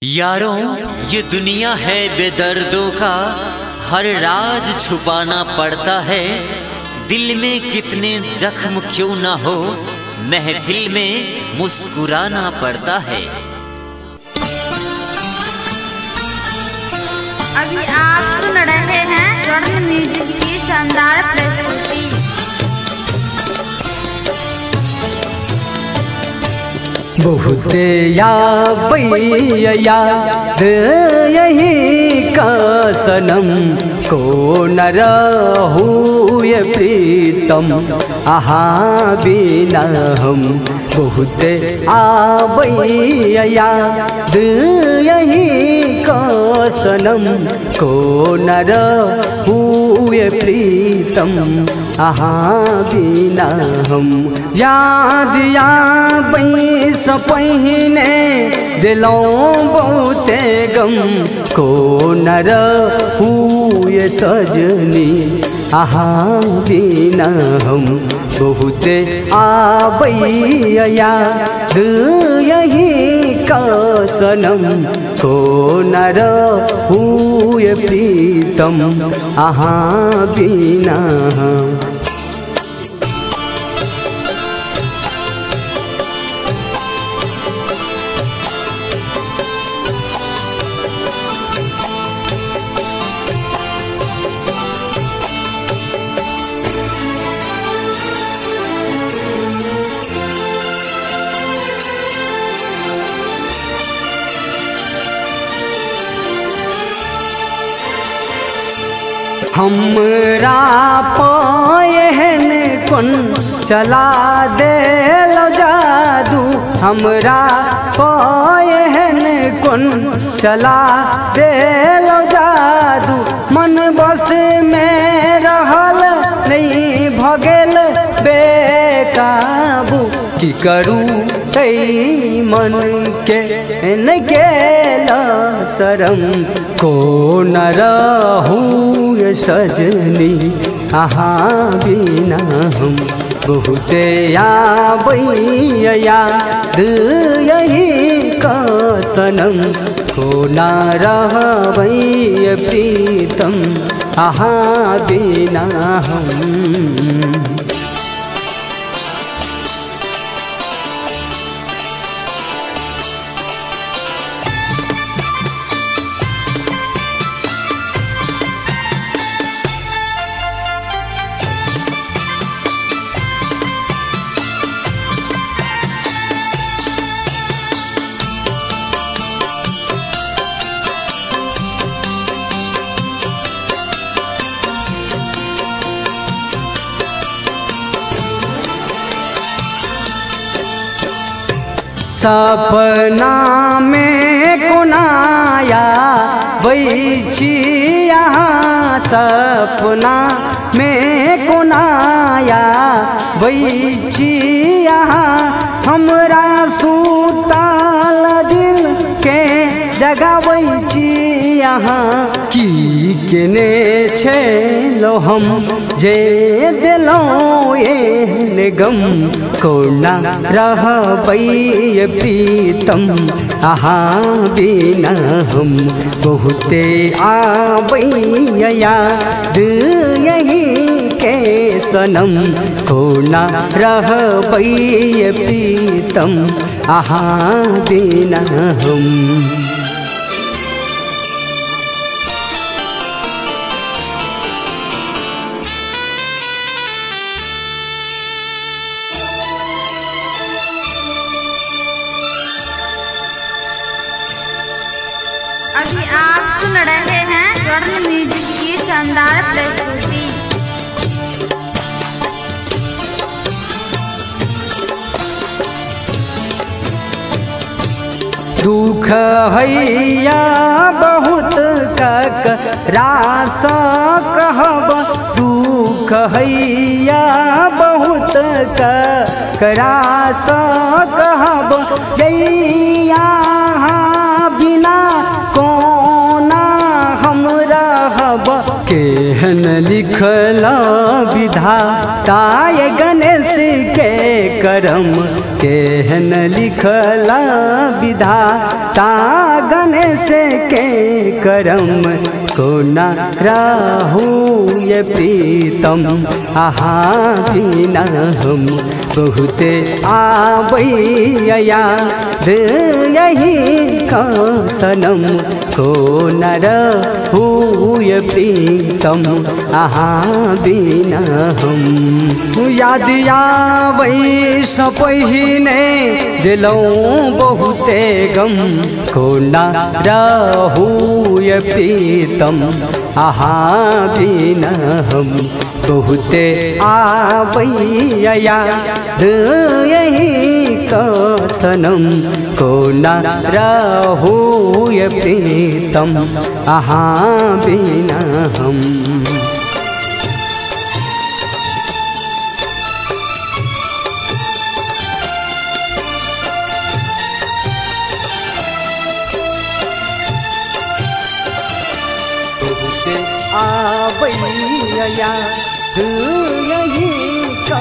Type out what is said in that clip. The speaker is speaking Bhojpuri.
यारों, ये दुनिया है बेदर्दों का, हर राज छुपाना पड़ता है। दिल में कितने जख्म क्यों ना हो, महफिल में मुस्कुराना पड़ता है। अभी आप सुन रहे हैं स्वर्ण म्यूजिक की शानदार प्रस्तुति। बहुत याद यही का सनम को न रहूँ ये प्रीतम आहा बिना हम। बहुत याद यही का सनम को न रहूँ ये प्रीतम आहा बिना हम। याद या बैस पहिने दिलों बहुते गम को न रहूँ ये सजनी आहा बिना हम। बहुत याद यही का सनम को न रहूँ ये प्रीतम आहा बिना हम। हमरा पायहन कौन चला दे लो जादू। हमरा पायहन कौन चला दे लो जादू। मन बस में रहल नहीं भगेल बेकाबू। की करूँ कई मन के न गेला शरम को न रहूँ ये सजनी आहा बिना हम। बहुत याद यही का सनम को न रहबै ये प्रीतम आहा बिना हम। सपना में कोनाया बैठी यहाँ। सपना में कोनाया बैठी यहाँ। हमरा सुताल दिल के जगाबै यहाँ। की केने छेलो हम जे दिलों ये गम को न रहबै ये प्रीतम आहा बिना हम। बहुत याद यही के सनम को न रहबै ये प्रीतम आहा बिना हम। अभी आप सुन रहे हैं स्वर्ण म्यूजिक की शानदार प्रस्तुति। दुख हैया बहुत ककरास कहब। दुख हैया बहुत ककरास कहब। जैया बिना कोना हम रहब। केहन लिखल विधाता ये गणेश के करम केहन लिखला विधाता गणेश के करम को न राहु ये प्रीतम आहा बिना हम बहुत आबैया याद यही का सनम को न रहू ये प्रीतम आहा बिना हम याद आबै सँ पहिने दिलौं बहुते गम को न रहू ये प्रीतम आहा बिना हम बहुते आबैया याद यही का सनम को न रहू ये प्रीतम आहा बिना हम। आबैया याद यही का